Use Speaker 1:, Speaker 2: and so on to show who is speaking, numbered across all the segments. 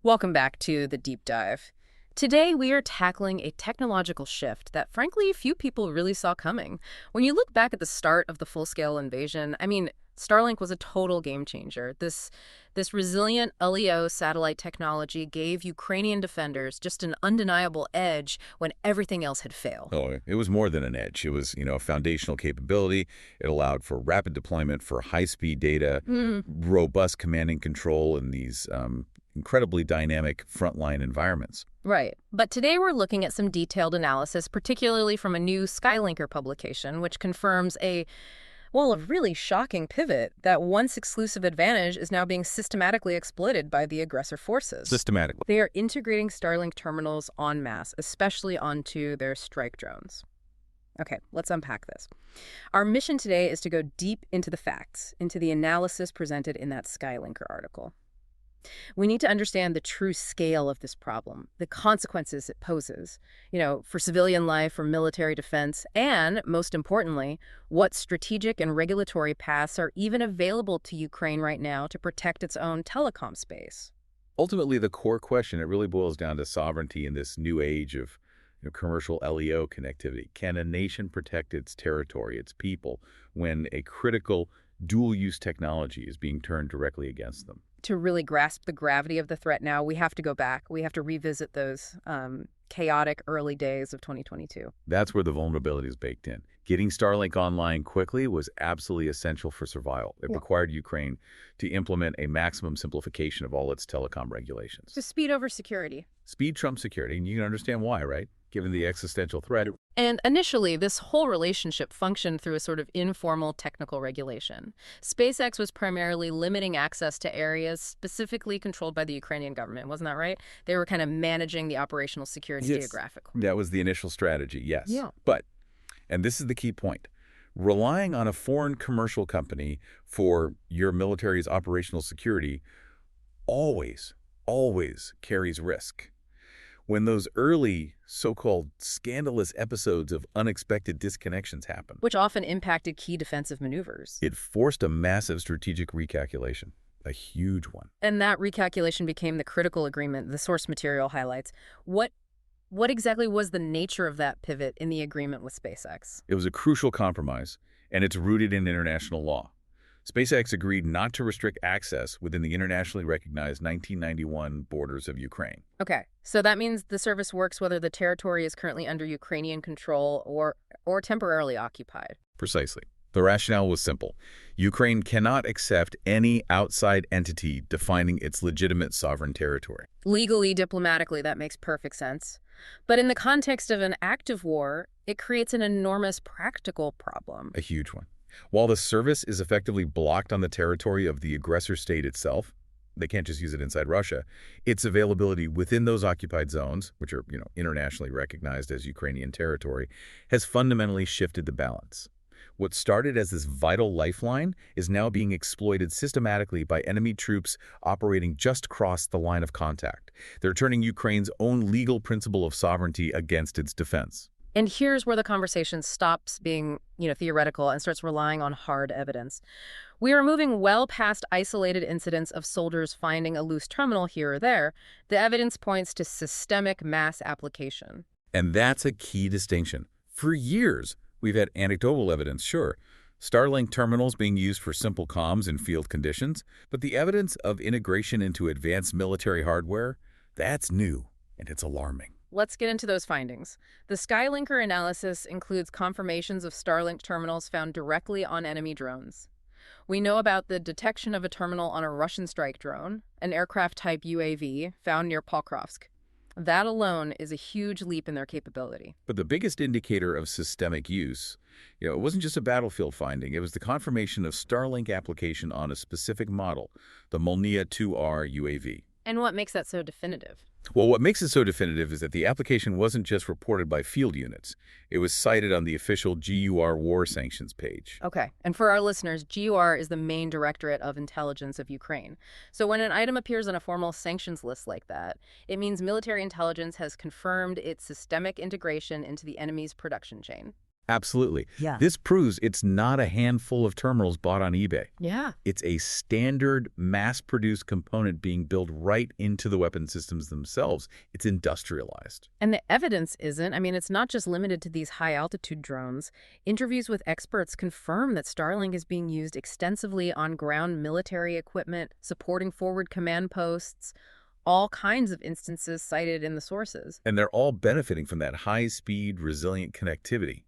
Speaker 1: Welcome back to The Deep Dive. Today, we are tackling a technological shift that, frankly, few people really saw coming. When you look back at the start of the full-scale invasion, Starlink was a total game changer. This resilient LEO satellite technology gave Ukrainian defenders just an undeniable edge when everything else had failed.
Speaker 2: Oh, it was more than an edge. It was, a foundational capability. It allowed for rapid deployment for high-speed data, robust command and control in these incredibly dynamic frontline environments.
Speaker 1: Right. But today we're looking at some detailed analysis, particularly from a new Skylinker publication, which confirms a really shocking pivot that once exclusive advantage is now being systematically exploited by the aggressor forces.
Speaker 2: Systematically.
Speaker 1: They are integrating Starlink terminals en masse, especially onto their strike drones. Okay, let's unpack this. Our mission today is to go deep into the facts, into the analysis presented in that Skylinker article. We need to understand the true scale of this problem, the consequences it poses, for civilian life, for military defense, and, most importantly, what strategic and regulatory paths are even available to Ukraine right now to protect its own telecom space.
Speaker 2: Ultimately, the core question, it really boils down to sovereignty in this new age of commercial LEO connectivity. Can a nation protect its territory, its people, when a critical dual-use technology is being turned directly against them?
Speaker 1: To really grasp the gravity of the threat now, we have to go back. We have to revisit those chaotic early days of 2022.
Speaker 2: That's where the vulnerability is baked in. Getting Starlink online quickly was absolutely essential for survival. It required Ukraine to implement a maximum simplification of all its telecom regulations.
Speaker 1: So speed over security.
Speaker 2: Speed trumps security, and you can understand why, right? Given the existential threat.
Speaker 1: And initially, this whole relationship functioned through a sort of informal technical regulation. SpaceX was primarily limiting access to areas specifically controlled by the Ukrainian government. Wasn't that right? They were kind of managing the operational security geographically.
Speaker 2: That was the initial strategy, yes.
Speaker 1: Yeah.
Speaker 2: But, and this is the key point, relying on a foreign commercial company for your military's operational security always carries risk. When those early so-called scandalous episodes of unexpected disconnections happen,
Speaker 1: which often impacted key defensive maneuvers,
Speaker 2: it forced a massive strategic recalculation, a huge one.
Speaker 1: And that recalculation became the critical agreement the source material highlights. What exactly was the nature of that pivot in the agreement with SpaceX?
Speaker 2: It was a crucial compromise, and it's rooted in international law. SpaceX agreed not to restrict access within the internationally recognized 1991 borders of Ukraine.
Speaker 1: Okay, so that means the service works whether the territory is currently under Ukrainian control or temporarily occupied.
Speaker 2: Precisely. The rationale was simple. Ukraine cannot accept any outside entity defining its legitimate sovereign territory.
Speaker 1: Legally, diplomatically, that makes perfect sense. But in the context of an active war, it creates an enormous practical problem.
Speaker 2: A huge one. While the service is effectively blocked on the territory of the aggressor state itself, they can't just use it inside Russia, its availability within those occupied zones, which are, internationally recognized as Ukrainian territory, has fundamentally shifted the balance. What started as this vital lifeline is now being exploited systematically by enemy troops operating just across the line of contact. They're turning Ukraine's own legal principle of sovereignty against its defense.
Speaker 1: And here's where the conversation stops being, theoretical and starts relying on hard evidence. We are moving well past isolated incidents of soldiers finding a loose terminal here or there. The evidence points to systemic mass application.
Speaker 2: And that's a key distinction. For years, we've had anecdotal evidence, sure. Starlink terminals being used for simple comms in field conditions, but the evidence of integration into advanced military hardware, that's new, and it's alarming.
Speaker 1: Let's get into those findings. The Skylinker analysis includes confirmations of Starlink terminals found directly on enemy drones. We know about the detection of a terminal on a Russian strike drone, an aircraft-type UAV found near Pokrovsk. That alone is a huge leap in their capability.
Speaker 2: But the biggest indicator of systemic use, it wasn't just a battlefield finding. It was the confirmation of Starlink application on a specific model, the Molniya 2R UAV.
Speaker 1: And what makes that so definitive?
Speaker 2: Well, what makes it so definitive is that the application wasn't just reported by field units. It was cited on the official GUR war sanctions page.
Speaker 1: Okay. And for our listeners, GUR is the main directorate of intelligence of Ukraine. So when an item appears on a formal sanctions list like that, it means military intelligence has confirmed its systemic integration into the enemy's production chain.
Speaker 2: Absolutely.
Speaker 1: Yeah.
Speaker 2: This proves it's not a handful of terminals bought on eBay.
Speaker 1: Yeah.
Speaker 2: It's a standard mass-produced component being built right into the weapon systems themselves. It's industrialized.
Speaker 1: And the evidence isn't. I mean, it's not just limited to these high-altitude drones. Interviews with experts confirm that Starlink is being used extensively on ground military equipment, supporting forward command posts, all kinds of instances cited in the sources.
Speaker 2: And they're all benefiting from that high-speed, resilient connectivity.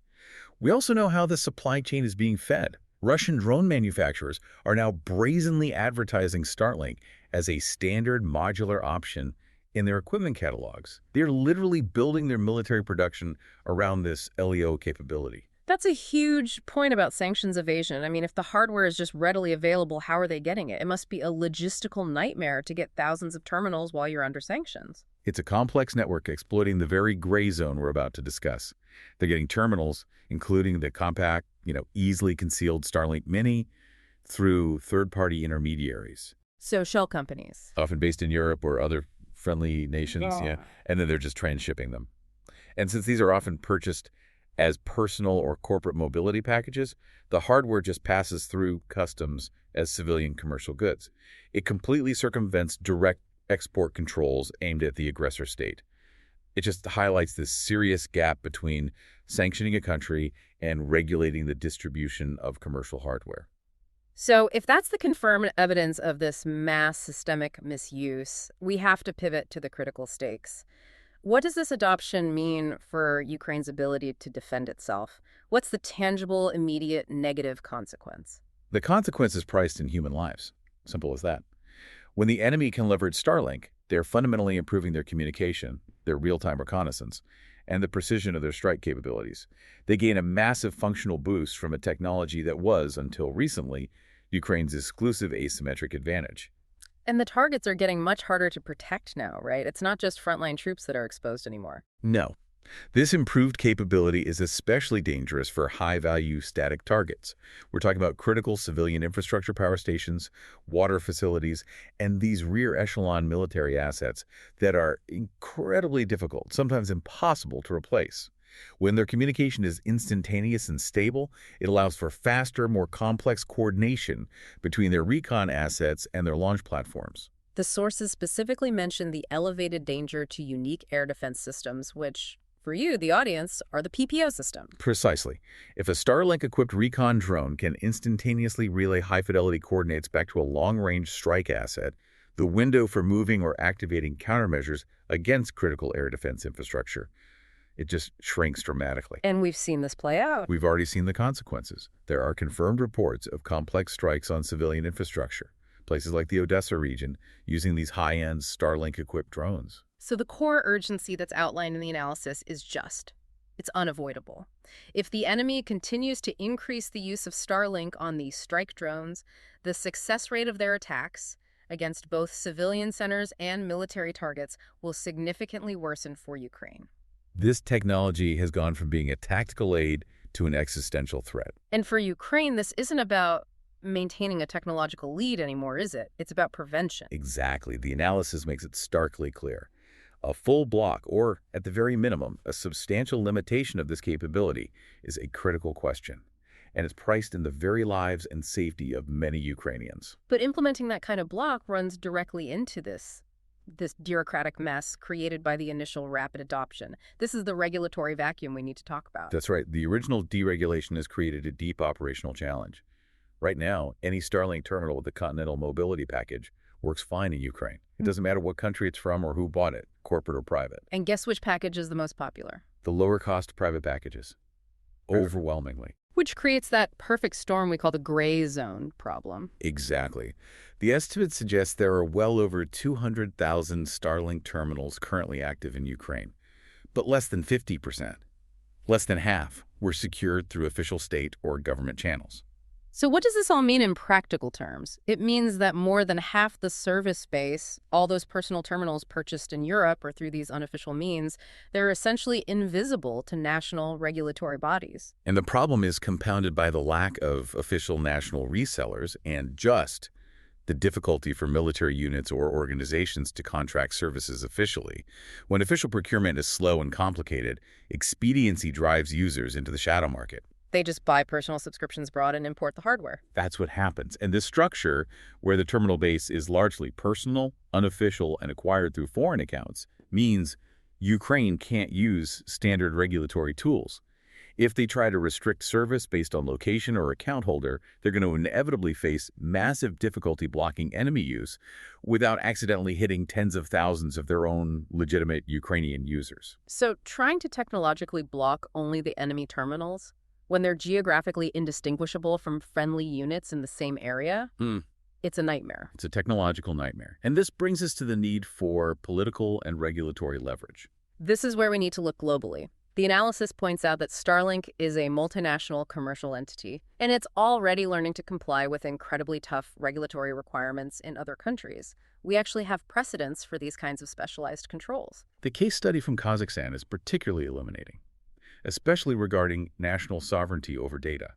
Speaker 2: We also know how the supply chain is being fed. Russian drone manufacturers are now brazenly advertising Starlink as a standard modular option in their equipment catalogs. They're literally building their military production around this LEO capability.
Speaker 1: That's a huge point about sanctions evasion. I mean, if the hardware is just readily available, how are they getting it? It must be a logistical nightmare to get thousands of terminals while you're under sanctions.
Speaker 2: It's a complex network exploiting the very gray zone we're about to discuss. They're getting terminals, including the compact, easily concealed Starlink Mini, through third-party intermediaries.
Speaker 1: So shell companies.
Speaker 2: Often based in Europe or other friendly nations, and then they're just transshipping them. And since these are often purchased as personal or corporate mobility packages, the hardware just passes through customs as civilian commercial goods. It completely circumvents direct export controls aimed at the aggressor state. It just highlights this serious gap between sanctioning a country and regulating the distribution of commercial hardware.
Speaker 1: So if that's the confirmed evidence of this mass systemic misuse, we have to pivot to the critical stakes. What does this adoption mean for Ukraine's ability to defend itself? What's the tangible, immediate, negative consequence?
Speaker 2: The consequence is priced in human lives. Simple as that. When the enemy can leverage Starlink, they're fundamentally improving their communication, their real-time reconnaissance, and the precision of their strike capabilities. They gain a massive functional boost from a technology that was, until recently, Ukraine's exclusive asymmetric advantage.
Speaker 1: And the targets are getting much harder to protect now, right? It's not just frontline troops that are exposed anymore.
Speaker 2: No. This improved capability is especially dangerous for high-value static targets. We're talking about critical civilian infrastructure power stations, water facilities, and these rear-echelon military assets that are incredibly difficult, sometimes impossible to replace. When their communication is instantaneous and stable, it allows for faster, more complex coordination between their recon assets and their launch platforms.
Speaker 1: The sources specifically mention the elevated danger to unique air defense systems, which, for you, the audience, are the PPO system.
Speaker 2: Precisely. If a Starlink-equipped recon drone can instantaneously relay high-fidelity coordinates back to a long-range strike asset, the window for moving or activating countermeasures against critical air defense infrastructure, it just shrinks dramatically.
Speaker 1: And we've seen this play out.
Speaker 2: We've already seen the consequences. There are confirmed reports of complex strikes on civilian infrastructure, places like the Odessa region, using these high-end Starlink-equipped drones.
Speaker 1: So the core urgency that's outlined in the analysis is just. It's unavoidable. If the enemy continues to increase the use of Starlink on these strike drones, the success rate of their attacks against both civilian centers and military targets will significantly worsen for Ukraine.
Speaker 2: This technology has gone from being a tactical aid to an existential threat.
Speaker 1: And for Ukraine, this isn't about maintaining a technological lead anymore, is it? It's about prevention.
Speaker 2: Exactly. The analysis makes it starkly clear. A full block, or at the very minimum, a substantial limitation of this capability is a critical question, and it's priced in the very lives and safety of many Ukrainians.
Speaker 1: But implementing that kind of block runs directly into this bureaucratic mess created by the initial rapid adoption. This is the regulatory vacuum we need to talk about.
Speaker 2: That's right. The original deregulation has created a deep operational challenge. Right now, any Starlink terminal with a Continental Mobility package works fine in Ukraine. It doesn't matter what country it's from or who bought it, corporate or private.
Speaker 1: And guess which package is the most popular?
Speaker 2: The lower-cost private packages. Overwhelmingly.
Speaker 1: Which creates that perfect storm we call the gray zone problem.
Speaker 2: Exactly. The estimates suggest there are well over 200,000 Starlink terminals currently active in Ukraine, but less than 50%, less than half, were secured through official state or government channels.
Speaker 1: So what does this all mean in practical terms? It means that more than half the service space, all those personal terminals purchased in Europe or through these unofficial means, they're essentially invisible to national regulatory bodies.
Speaker 2: And the problem is compounded by the lack of official national resellers and just the difficulty for military units or organizations to contract services officially. When official procurement is slow and complicated, expediency drives users into the shadow market.
Speaker 1: They just buy personal subscriptions abroad and import the hardware.
Speaker 2: That's what happens. And this structure, where the terminal base is largely personal, unofficial, and acquired through foreign accounts, means Ukraine can't use standard regulatory tools. If they try to restrict service based on location or account holder, they're going to inevitably face massive difficulty blocking enemy use without accidentally hitting tens of thousands of their own legitimate Ukrainian users.
Speaker 1: So trying to technologically block only the enemy terminals when they're geographically indistinguishable from friendly units in the same area, it's a nightmare.
Speaker 2: It's a technological nightmare. And this brings us to the need for political and regulatory leverage.
Speaker 1: This is where we need to look globally. The analysis points out that Starlink is a multinational commercial entity, and it's already learning to comply with incredibly tough regulatory requirements in other countries. We actually have precedents for these kinds of specialized controls.
Speaker 2: The case study from Kazakhstan is particularly illuminating, especially regarding national sovereignty over data.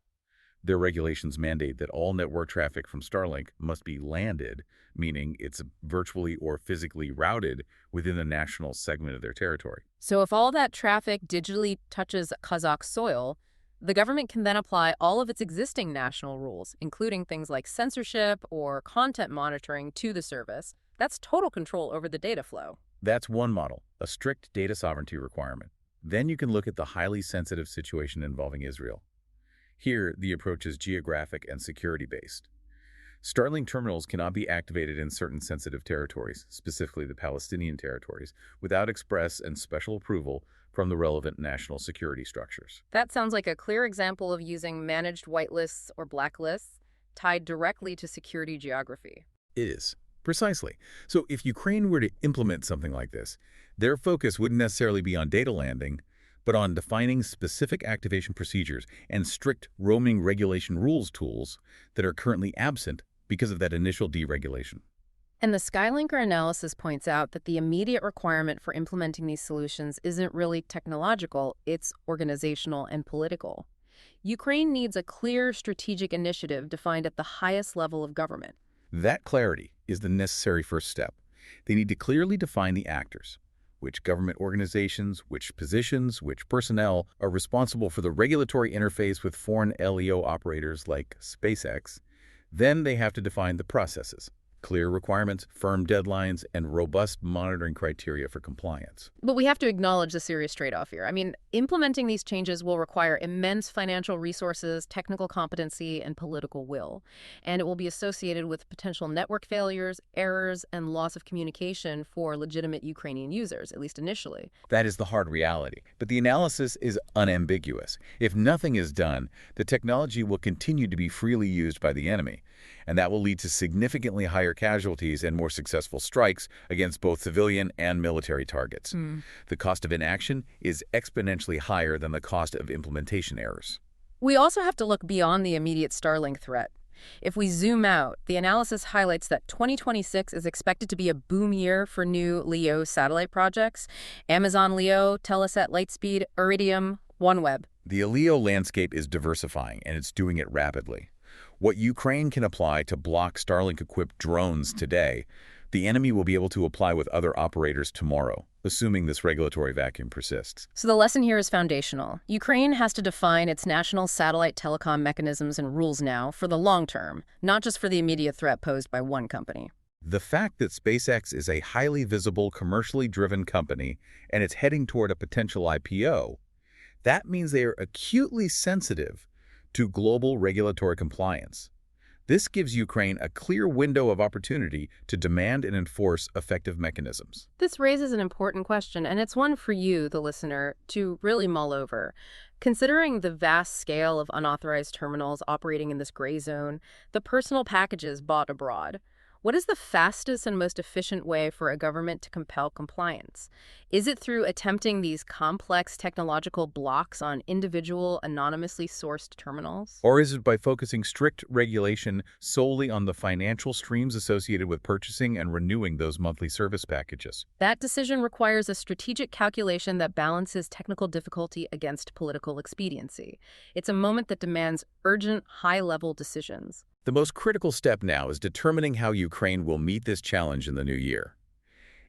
Speaker 2: Their regulations mandate that all network traffic from Starlink must be landed, meaning it's virtually or physically routed within the national segment of their territory.
Speaker 1: So if all that traffic digitally touches Kazakh soil, the government can then apply all of its existing national rules, including things like censorship or content monitoring, to the service. That's total control over the data flow.
Speaker 2: That's one model, a strict data sovereignty requirement. Then you can look at the highly sensitive situation involving Israel. Here, the approach is geographic and security-based. Starlink terminals cannot be activated in certain sensitive territories, specifically the Palestinian territories, without express and special approval from the relevant national security structures.
Speaker 1: That sounds like a clear example of using managed whitelists or blacklists tied directly to security geography.
Speaker 2: It is. Precisely. So if Ukraine were to implement something like this, their focus wouldn't necessarily be on data landing, but on defining specific activation procedures and strict roaming regulation rules tools that are currently absent because of that initial deregulation.
Speaker 1: And the Skylinker analysis points out that the immediate requirement for implementing these solutions isn't really technological, it's organizational and political. Ukraine needs a clear strategic initiative defined at the highest level of government.
Speaker 2: That clarity is the necessary first step. They need to clearly define the actors. Which government organizations, which positions, which personnel are responsible for the regulatory interface with foreign LEO operators like SpaceX. Then they have to define the processes, clear requirements, firm deadlines, and robust monitoring criteria for compliance.
Speaker 1: But we have to acknowledge the serious trade-off here. I mean, implementing these changes will require immense financial resources, technical competency, and political will. And it will be associated with potential network failures, errors, and loss of communication for legitimate Ukrainian users, at least initially.
Speaker 2: That is the hard reality. But the analysis is unambiguous. If nothing is done, the technology will continue to be freely used by the enemy. And that will lead to significantly higher casualties and more successful strikes against both civilian and military targets. The cost of inaction is exponentially higher than the cost of implementation errors.
Speaker 1: We also have to look beyond the immediate Starlink threat. If we zoom out, the analysis highlights that 2026 is expected to be a boom year for new LEO satellite projects: Amazon LEO, Telesat Lightspeed, Iridium, OneWeb.
Speaker 2: The LEO landscape is diversifying, and it's doing it rapidly. What Ukraine can apply to block Starlink-equipped drones today, the enemy will be able to apply with other operators tomorrow, assuming this regulatory vacuum persists.
Speaker 1: So the lesson here is foundational. Ukraine has to define its national satellite telecom mechanisms and rules now for the long term, not just for the immediate threat posed by one company.
Speaker 2: The fact that SpaceX is a highly visible, commercially driven company and it's heading toward a potential IPO, that means they are acutely sensitive to global regulatory compliance. This gives Ukraine a clear window of opportunity to demand and enforce effective mechanisms.
Speaker 1: This raises an important question, and it's one for you, the listener, to really mull over. Considering the vast scale of unauthorized terminals operating in this gray zone, the personal packages bought abroad, what is the fastest and most efficient way for a government to compel compliance? Is it through attempting these complex technological blocks on individual, anonymously sourced terminals?
Speaker 2: Or is it by focusing strict regulation solely on the financial streams associated with purchasing and renewing those monthly service packages?
Speaker 1: That decision requires a strategic calculation that balances technical difficulty against political expediency. It's a moment that demands urgent, high-level decisions.
Speaker 2: The most critical step now is determining how Ukraine will meet this challenge in the new year.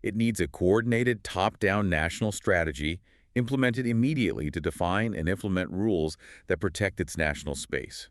Speaker 2: It needs a coordinated top-down national strategy implemented immediately to define and implement rules that protect its national space,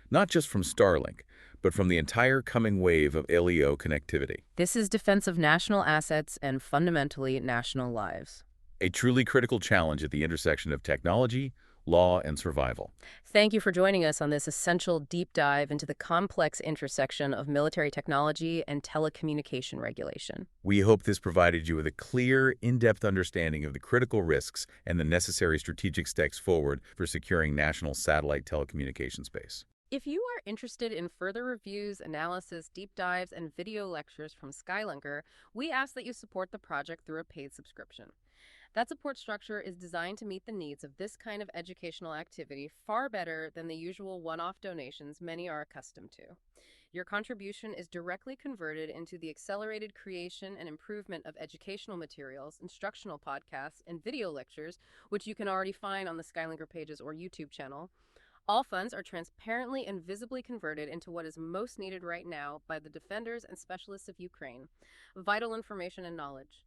Speaker 2: not just from Starlink, but from the entire coming wave of LEO connectivity.
Speaker 1: This is defense of national assets and fundamentally national lives.
Speaker 2: A truly critical challenge at the intersection of technology, law, and survival.
Speaker 1: Thank you for joining us on this essential deep dive into the complex intersection of military technology and telecommunication regulation.
Speaker 2: We hope this provided you with a clear, in-depth understanding of the critical risks and the necessary strategic steps forward for securing national satellite telecommunication space.
Speaker 1: If you are interested in further reviews, analysis, deep dives, and video lectures from Skylinker, we ask that you support the project through a paid subscription. That support structure is designed to meet the needs of this kind of educational activity far better than the usual one-off donations many are accustomed to. Your contribution is directly converted into the accelerated creation and improvement of educational materials, instructional podcasts, and video lectures, which you can already find on the Skylinker pages or YouTube channel. All funds are transparently and visibly converted into what is most needed right now by the defenders and specialists of Ukraine: vital information and knowledge.